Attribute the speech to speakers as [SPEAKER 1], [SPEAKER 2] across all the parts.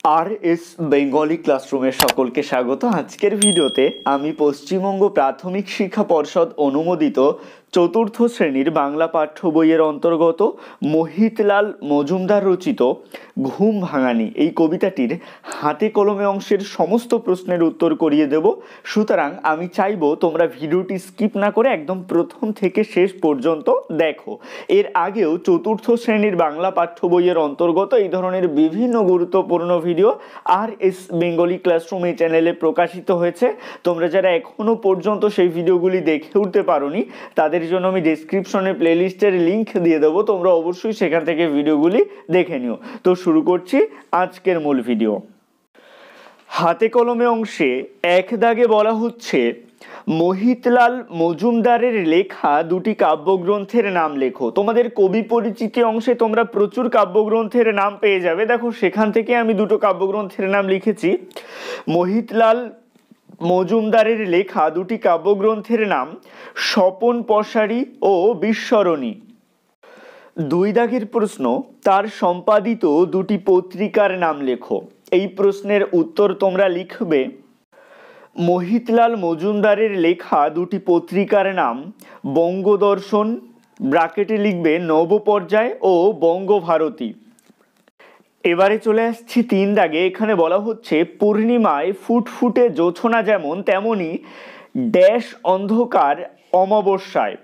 [SPEAKER 1] আর S Bengali ক্লাসরুমে সকলকে স্বাগত। আজকের ভিডিওতে আমি পশ্চিমবঙ্গ প্রাথমিক শিক্ষা পর্ষদ অনুমোদিত চতুর্থ শ্রেণীর বাংলা পাঠ্য বইয়ের অন্তর্গত মোহিতলাল মজুমদার রচিত ঘুম ভাঙানি এই কবিতাটির হাতে কলমে অংশের সমস্ত প্রশ্নের উত্তর করিয়ে দেব। সুতরাং আমি চাইবো তোমরা ভিডিওটি স্কিপ না করে একদম প্রথম থেকে শেষ পর্যন্ত দেখো। এর আগেও চতুর্থ শ্রেণীর বাংলা পাঠ্য বইয়ের অন্তর্গত এই ধরনের বিভিন্ন গুরুত্বপূর্ণ ভিডিও আর এস বেঙ্গলি ক্লাসরুম এই চ্যানেলে প্রকাশিত হয়েছে। তোমরা যারা এখনো পর্যন্ত সেই ভিডিওগুলি দেখে উঠতে পারোনি তাদের জন্য আমি ডেসক্রিপশনে প্লেলিস্টের লিংক দিয়ে দেবো, তোমরা অবশ্যই সেখান থেকে ভিডিওগুলি দেখে নিও। তো শুরু করছি আজকের মূল ভিডিও। হাতে কলমে অংশে এক দাগে বলা হচ্ছে, মোহিতলাল মজুমদারের লেখা দুটি কাব্যগ্রন্থের নাম লেখো। তোমাদের কবি পরিচিতি অংশে তোমরা প্রচুর কাব্যগ্রন্থের নাম পেয়ে যাবে। দেখো সেখান থেকে আমি দুটো কাব্যগ্রন্থের নাম লিখেছি। মোহিতলাল মজুমদারের লেখা দুটি কাব্যগ্রন্থের নাম স্বপন পসারি ও বিস্মরণী। দুই দাগের প্রশ্ন, তার সম্পাদিত দুটি পত্রিকার নাম লেখো। এই প্রশ্নের উত্তর তোমরা লিখবে, মোহিতলাল মজুমদারের লেখা দুটি পত্রিকার নাম বঙ্গদর্শন ব্র্যাকেটে লিখবে নবপর্যায় ও বঙ্গভারতী। এবারে চলে আসছি তিন দাগে। এখানে বলা হচ্ছে, পূর্ণিমায় ফুটফুটে জোছনা যেমন তেমনি ড্যাশ অন্ধকার অমাবস্যায়।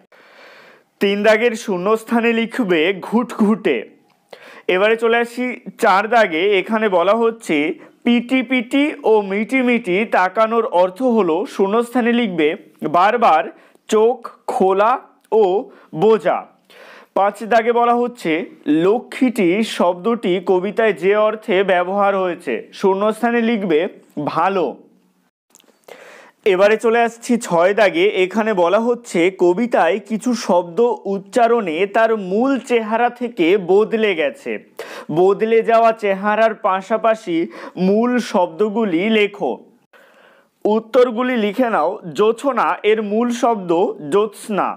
[SPEAKER 1] তিন দাগের শূন্যস্থানে লিখবে ঘুটঘুটে। এবারে চলে আসি চার দাগে। এখানে বলা হচ্ছে, পিটি পিটি ও মিটি মিটি তাকানোর অর্থ হলো, শূন্যস্থানে লিখবে বারবার চোখ খোলা ও বোঝা। পাঁচ দাগে বলা হচ্ছে, লক্ষ্মীটি শব্দটি কবিতায় যে অর্থে ব্যবহার হয়েছে, শূন্যস্থানে লিখবে ভালো। এবারে চলে আসছি ছয় দাগে। এখানে বলা হচ্ছে, কবিতায় কিছু শব্দ উচ্চারণে তার মূল চেহারা থেকে বদলে গেছে। বদলে যাওয়া চেহারার পাশাপাশি মূল শব্দগুলি লেখো। উত্তরগুলি লিখে নাও। জোছনা এর মূল শব্দ জ্যোৎস্না,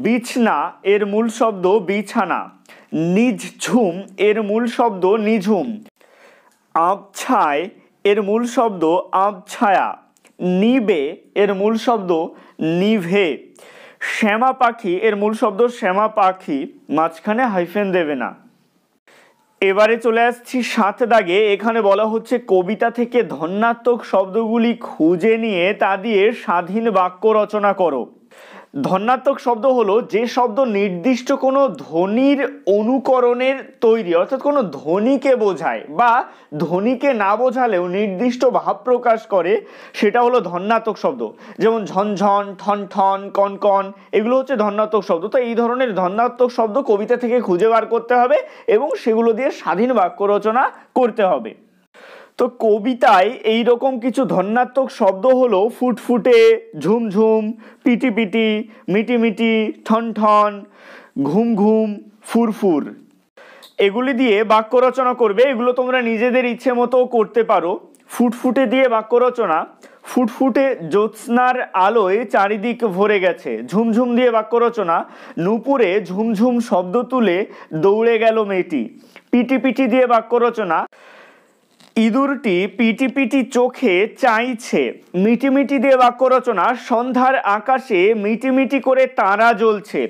[SPEAKER 1] বিছনা এর মূল শব্দ বিছানা, নিঝঝুম এর মূল শব্দ নিঝুম, আবছায় এর মূল শব্দ আবছায়া, নিবে এর মূল শব্দ নিভে, শ্যামা পাখি এর মূল শব্দ শ্যামা পাখি, মাঝখানে হাইফেন দেবে না। এবারে চলে আসছি সাত দাগে। এখানে বলা হচ্ছে, কবিতা থেকে ধ্বন্যাত্মক শব্দগুলি খুঁজে নিয়ে তা দিয়ে স্বাধীন বাক্য রচনা করো। ধ্বন্যাত্মক শব্দ হলো যে শব্দ নির্দিষ্ট কোনো ধ্বনির অনুকরণের তৈরি, অর্থাৎ কোনো ধ্বনিকে বোঝায় বা ধ্বনিকে না বোঝালেও নির্দিষ্ট ভাব প্রকাশ করে, সেটা হলো ধ্বন্যাত্মক শব্দ। যেমন ঝনঝন, ঠন ঠন, কনকন, এগুলো হচ্ছে ধ্বন্যাত্মক শব্দ। তো এই ধরনের ধ্বন্যাত্মক শব্দ কবিতা থেকে খুঁজে বার করতে হবে এবং সেগুলো দিয়ে স্বাধীন বাক্য রচনা করতে হবে। তো কবিতায় এই রকম কিছু ধ্বন্যাত্মক শব্দ হলো ফুটফুটে, ঝুমঝুম, পিটি পিটি, মিটি মিটি, ঠন ঠন, ঘুম ঘুম, ফুরফুর। এগুলি দিয়ে বাক্য রচনা করবে। এগুলো তোমরা নিজেদের ইচ্ছে মতো করতে পারো। ফুটফুটে দিয়ে বাক্য রচনা, ফুটফুটে জ্যোৎস্নার আলোয় চারিদিক ভরে গেছে। ঝুমঝুম দিয়ে বাক্য রচনা, নুপুরে ঝুমঝুম শব্দ তুলে দৌড়ে গেল মেয়েটি। পিটি পিটি দিয়ে বাক্য রচনা, ইঁদুরটি পিটি পিটি চোখে চাইছে। মিটিমিটি দিয়ে বাক্য রচনা, সন্ধ্যার আকাশে মিটিমিটি করে তারা জ্বলছে।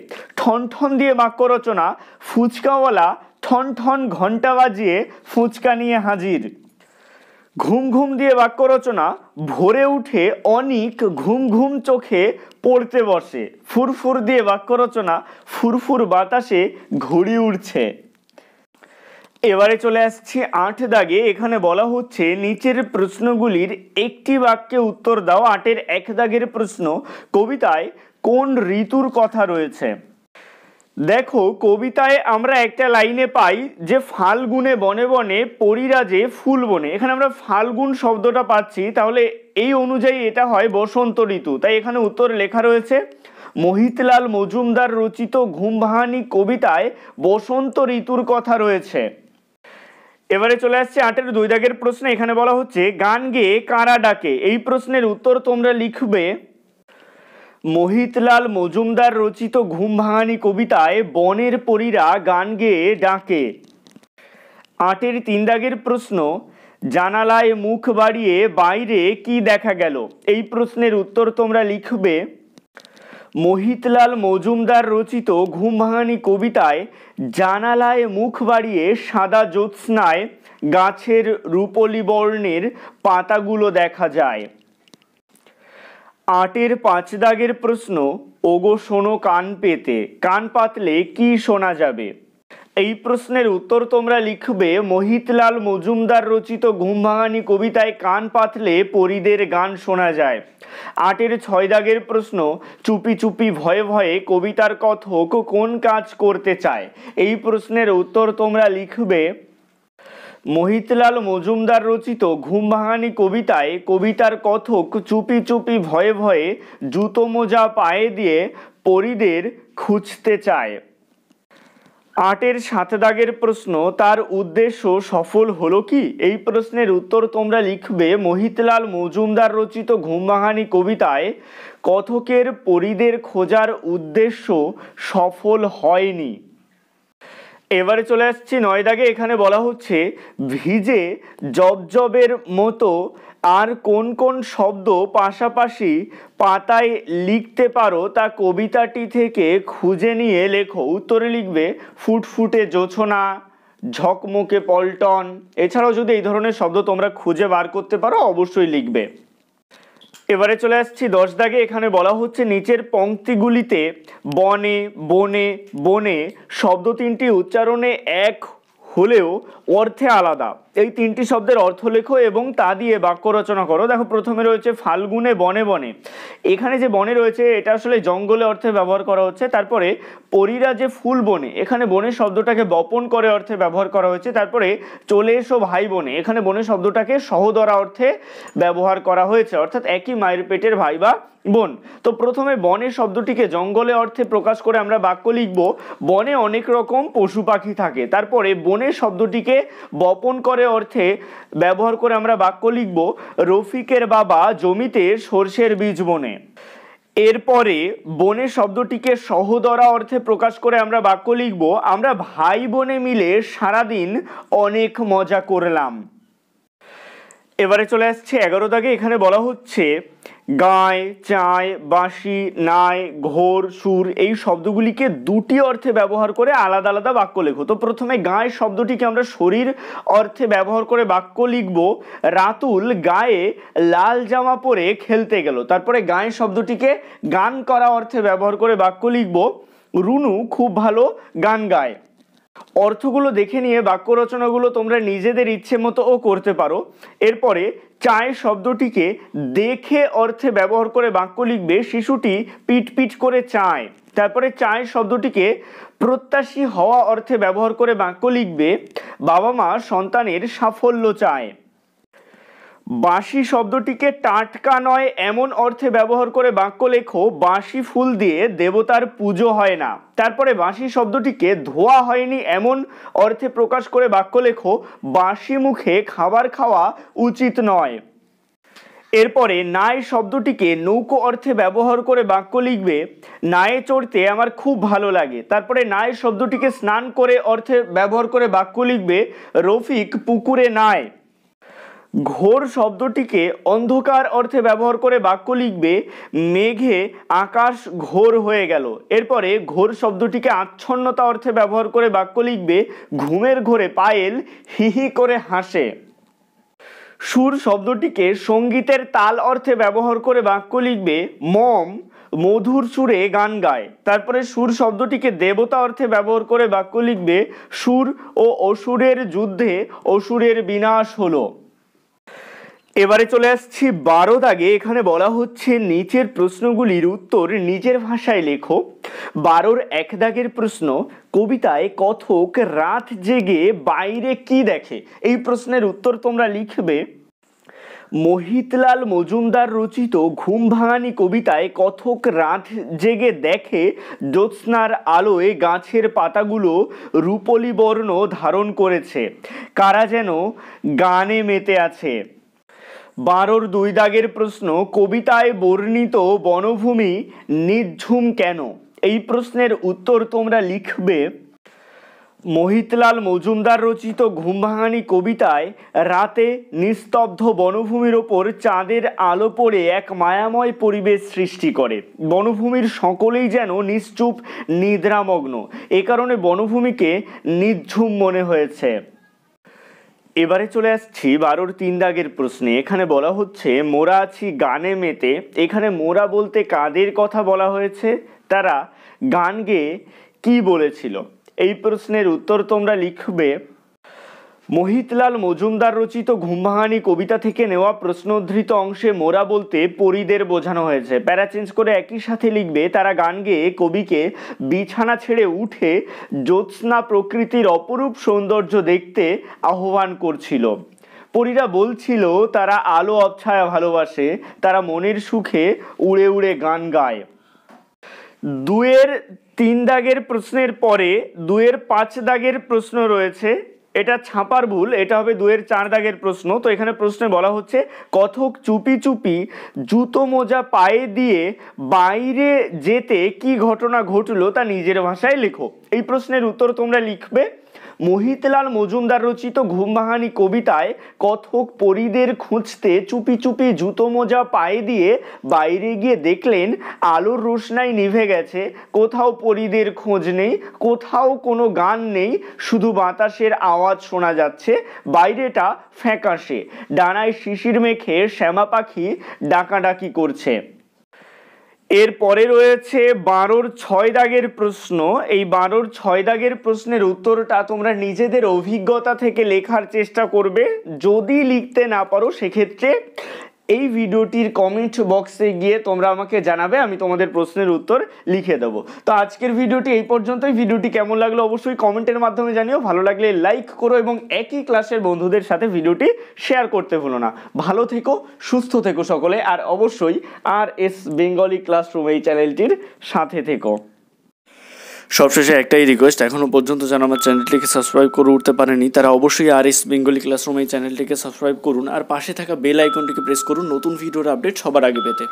[SPEAKER 1] ঠন ঠন দিয়ে বাক্য রচনা, ফুচকাওয়ালা ঠন ঠন ঘন্টা বাজিয়ে ফুচকা নিয়ে হাজির। ঘুম ঘুম দিয়ে বাক্য রচনা, ভোরে উঠে অনেক ঘুম ঘুম চোখে পড়তে বসে। ফুরফুর দিয়ে বাক্য রচনা, ফুরফুর বাতাসে ঘুড়ি উড়ছে। এবারে চলে আসছি আট দাগে। এখানে বলা হচ্ছে, নিচের প্রশ্নগুলির একটি বাক্যে উত্তর দাও। আটের এক দাগের প্রশ্ন, কবিতায় কোন ঋতুর কথা রয়েছে? দেখো কবিতায় আমরা একটা লাইনে পাই যে ফাল্গুনে বনে বনে পরিরাজে ফুল বনে। এখানে আমরা ফাল্গুন শব্দটা পাচ্ছি, তাহলে এই অনুযায়ী এটা হয় বসন্ত ঋতু। তাই এখানে উত্তর লেখা রয়েছে, মোহিতলাল মজুমদার রচিত ঘুম ভাঙানি কবিতায় বসন্ত ঋতুর কথা রয়েছে। এবারে চলে আসছে আটের দুই দাগের প্রশ্ন। এখানে বলা হচ্ছে, গান গেয়ে কারা ডাকে? এই প্রশ্নের উত্তর তোমরা লিখবে, মোহিতলাল মজুমদার রচিত ঘুম ভাঙানি কবিতায় বনের পরীরা গান গেয়ে ডাকে। আটের তিন দাগের প্রশ্ন, জানালায় মুখ বাড়িয়ে বাইরে কি দেখা গেল? এই প্রশ্নের উত্তর তোমরা লিখবে মোহিতলাল মজুমদার রচিত ঘুম ভাঙানি কবিতায় জানালায় মুখ বাড়িয়ে সাদা জ্যোৎস্নায় গাছের রূপলি বর্ণের পাতাগুলো দেখা যায়। ৮-এর ৫ দাগের প্রশ্ন, ওগো শোনো কান পেতে, কান পাতলে কি শোনা যাবে? এই প্রশ্নের উত্তর তোমরা লিখবে মোহিতলাল মজুমদার রচিত ঘুম ভাঙানি কবিতায় কান পাতলে পরীদের গান শোনা যায়। ৮-এর ৬ দাগের প্রশ্ন, চুপি চুপি ভয়ে ভয়ে কবিতার কথক কোন কাজ করতে চায়? এই প্রশ্নের উত্তর তোমরা লিখবে মোহিতলাল মজুমদার রচিত ঘুম ভাঙানি কবিতায় কবিতার কথক চুপি চুপি ভয়ে ভয়ে জুতো মোজা পায়ে দিয়ে পরীদের খুঁজতে চায়। ৮-এর ৭ দাগের প্রশ্ন, তার উদ্দেশ্য সফল হলো কি? এই প্রশ্নের উত্তর তোমরা লিখবে মোহিতলাল মজুমদার রচিত ঘুম ভাঙানি কবিতায় কথকের পরীদের খোঁজার উদ্দেশ্য সফল হয়নি। এবারে চলে আসছি ৯ দাগে। এখানে বলা হচ্ছে ভিজে জবজবের মতো আর কোন কোন শব্দ পাশাপাশি পাতায় লিখতে পারো তা কবিতাটি থেকে খুঁজে নিয়ে লেখো। উত্তরে লিখবে ফুটফুটে জোছনা, ঝকমকে পল্টন। এছাড়াও যদি এই ধরনের শব্দ তোমরা খুঁজে বার করতে পারো অবশ্যই লিখবে। এবারে চলে আসছি ১০ দাগে। এখানে বলা হচ্ছে নিচের পংক্তিগুলিতে বনে বনে বনে শব্দ তিনটি উচ্চারণে এক হলেও অর্থে আলাদা। এই তিনটি শব্দের অর্থ লেখো এবং তা দিয়ে বাক্য রচনা করো। দেখো প্রথমে রয়েছে ফাল্গুনে বনে বনে। এখানে যে বনে রয়েছে এটা আসলে জঙ্গলে অর্থে ব্যবহার করা হচ্ছে। তারপরে পরীরা যে ফুল বনে, এখানে বনে শব্দটাকে বপন করে অর্থে ব্যবহার করা হয়েছে। তারপরে চলে এসো ভাই বনে, এখানে বনে শব্দটাকে সহদরা অর্থে ব্যবহার করা হয়েছে, অর্থাৎ একই মায়ের পেটের ভাই বা বন। তো প্রথমে বনে শব্দটিকে জঙ্গলে অর্থে প্রকাশ করে আমরা বাক্য লিখব বনে অনেক রকম পশু পাখি থাকে। তারপরে বনে শব্দটিকে বপন করে অর্থে ব্যবহার করে আমরা বাক্য লিখব রফিকের বাবা জমিতে সর্ষের বীজ বনে। এরপরে বনে শব্দটিকে সহদরা অর্থে প্রকাশ করে আমরা বাক্য লিখব আমরা ভাই বোনে মিলে সারাদিন অনেক মজা করলাম। এবারে চলে আসছে ১১ দাগে। এখানে বলা হচ্ছে গায়, চায়, বাঁশি, নায়, ঘোর, সুর এই শব্দগুলিকে দুটি অর্থে ব্যবহার করে আলাদা আলাদা বাক্য লেখো। তো প্রথমে গায় শব্দটিকে আমরা শরীর অর্থে ব্যবহার করে বাক্য লিখব রাতুল গায়ে লাল জামা পরে খেলতে গেল। তারপরে গায়ে শব্দটিকে গান করা অর্থে ব্যবহার করে বাক্য লিখব রুনু খুব ভালো গান গায়। অর্থগুলো দেখে নিয়ে বাক্য রচনাগুলো তোমরা নিজেদের ইচ্ছে মতোও করতে পারো। এরপরে চায় শব্দটিকে দেখে অর্থে ব্যবহার করে বাক্য লিখবে শিশুটি পিট পিট করে চায়। তারপরে চায় শব্দটিকে প্রত্যাশী হওয়া অর্থে ব্যবহার করে বাক্য লিখবে বাবা মা সন্তানের সাফল্য চায়। বাঁশি শব্দটিকে টাটকা নয় এমন অর্থে ব্যবহার করে বাক্য লেখো বাঁশি ফুল দিয়ে দেবতার পুজো হয় না। তারপরে বাঁশি শব্দটিকে ধোয়া হয়নি এমন অর্থে প্রকাশ করে বাক্য লেখো বাঁশি মুখে খাবার খাওয়া উচিত নয়। এরপরে নায় শব্দটিকে নৌকো অর্থে ব্যবহার করে বাক্য লিখবে নায়ে চড়তে আমার খুব ভালো লাগে। তারপরে নায় শব্দটিকে স্নান করে অর্থে ব্যবহার করে বাক্য লিখবে রফিক পুকুরে নায়। ঘোর শব্দটিকে অন্ধকার অর্থে ব্যবহার করে বাক্য লিখবে মেঘে আকাশ ঘোর হয়ে গেল। এরপরে ঘোর শব্দটিকে আচ্ছন্নতা অর্থে ব্যবহার করে বাক্য লিখবে ঘুমের ঘোরে পায়েল হি হি করে হাসে। সুর শব্দটিকে সঙ্গীতের তাল অর্থে ব্যবহার করে বাক্য লিখবে মম মধুর সুরে গান গায়। তারপরে সুর শব্দটিকে দেবতা অর্থে ব্যবহার করে বাক্য লিখবে সুর ও অসুরের যুদ্ধে অসুরের বিনাশ হলো। এবারে চলে আসছি ১২ দাগে। এখানে বলা হচ্ছে নিচের প্রশ্নগুলির উত্তর নিজের ভাষায় লেখো। ১২-র ১ দাগের প্রশ্ন কবিতায় কথক রাত জেগে বাইরে কি দেখে? এই প্রশ্নের উত্তর তোমরা লিখবে মোহিতলাল মজুমদার রচিত ঘুম ভাঙানি কবিতায় কথক রাত জেগে দেখে জ্যোৎস্নার আলোয় গাছের পাতাগুলো রূপলি বর্ণ ধারণ করেছে, কারা যেন গানে মেতে আছে। ১২-র ২ দাগের প্রশ্ন কবিতায় বর্ণিত বনভূমি নির্ঝুম কেন? এই প্রশ্নের উত্তর তোমরা লিখবে মোহিতলাল মজুমদার রচিত ঘুম ভাঙানি কবিতায় রাতে নিস্তব্ধ বনভূমির ওপর চাঁদের আলো পড়ে এক মায়াময় পরিবেশ সৃষ্টি করে। বনভূমির সকলেই যেন নিশ্চুপ নিদ্রামগ্ন, এ কারণে বনভূমিকে নিঝুম মনে হয়েছে। এবারে চলে আসছি 12 3 দাগের প্রশ্নে। এখানে বলা হচ্ছে মোরা আছি গানে মেতে। এখানে মোরা বলতে কাদের কথা বলা হয়েছে, তারা গান গেয়ে কি বলেছিল? এই প্রশ্নের উত্তর তোমরা লিখবে মোহিতলাল মজুমদার রচিত ঘুম ভাঙানি কবিতা থেকে নেওয়া প্রশ্নোদ্ধৃত অংশে মোরা বলতে পরীদের বোঝানো হয়েছে। প্যারা চেঞ্জ করে একই সাথে লিখবে তারা গান গেয়ে কবিকে বিছানা ছেড়ে উঠে জ্যোৎস্না প্রকৃতির অপরূপ সৌন্দর্য দেখতে আহ্বান করছিল। পরীরা বলছিল তারা আলো অবছায়া ভালোবাসে, তারা মনের সুখে উড়ে উড়ে গান গায়। 2 3 দাগের প্রশ্নের পরে 2 5 দাগের প্রশ্ন রয়েছে, এটা ছাপার ভুল, এটা হবে 2 4 দাগের প্রশ্ন। তো এখানে প্রশ্নে বলা হচ্ছে কথক চুপি চুপি জুতো মোজা পায়ে দিয়ে বাইরে যেতে কি ঘটনা ঘটলো তা নিজের ভাষায় লেখো। এই প্রশ্নের উত্তর তোমরা লিখবে মোহিতলাল মজুমদার রচিত ঘুম ভাঙানি কবিতায় কথক পরীদের খুঁজতে চুপি চুপি জুতো মোজা পায়ে দিয়ে বাইরে গিয়ে দেখলেন আলোর রোশনাই নিভে গেছে, কোথাও পরীদের খোঁজ নেই, কোথাও কোনো গান নেই, শুধু বাতাসের আওয়াজ শোনা যাচ্ছে। বাইরেটা ফ্যাকাশে, ডানায় শিশির মেখে শ্যামা পাখি ডাকাডাকি করছে। এরপরে রয়েছে 12 6 দাগের প্রশ্ন। এই 12 6 দাগের প্রশ্নের উত্তরটা তোমরা নিজেদের অভিজ্ঞতা থেকে লেখার চেষ্টা করবে। যদি লিখতে না পারো সেক্ষেত্রে এই ভিডিওটির কমেন্ট বক্সে গিয়ে তোমরা আমাকে জানাবে, আমি তোমাদের প্রশ্নের উত্তর লিখে দেবো। তো আজকের ভিডিওটি এই পর্যন্তই। ভিডিওটি কেমন লাগলো অবশ্যই কমেন্টের মাধ্যমে জানিও। ভালো লাগলে লাইক করো এবং একই ক্লাসের বন্ধুদের সাথে ভিডিওটি শেয়ার করতে ভুলো না। ভালো থেকো, সুস্থ থেকো সকলে, আর অবশ্যই RS বেঙ্গলি ক্লাসরুম এই চ্যানেলটির সাথে থেকো। সবশেষে একটাই রিকোয়েস্ট, এখনও পর্যন্ত যারা আমার চ্যানেলটিকে সাবস্ক্রাইব করে উঠতে পারেনি তারা অবশ্যই RS বেঙ্গলি ক্লাসরুম এই চ্যানেলটিকে সাবস্ক্রাইব করুন আর পাশে থাকা বেল আইকনটিকে প্রেস করুন নতুন ভিডিওর আপডেট সবার আগে পেতে।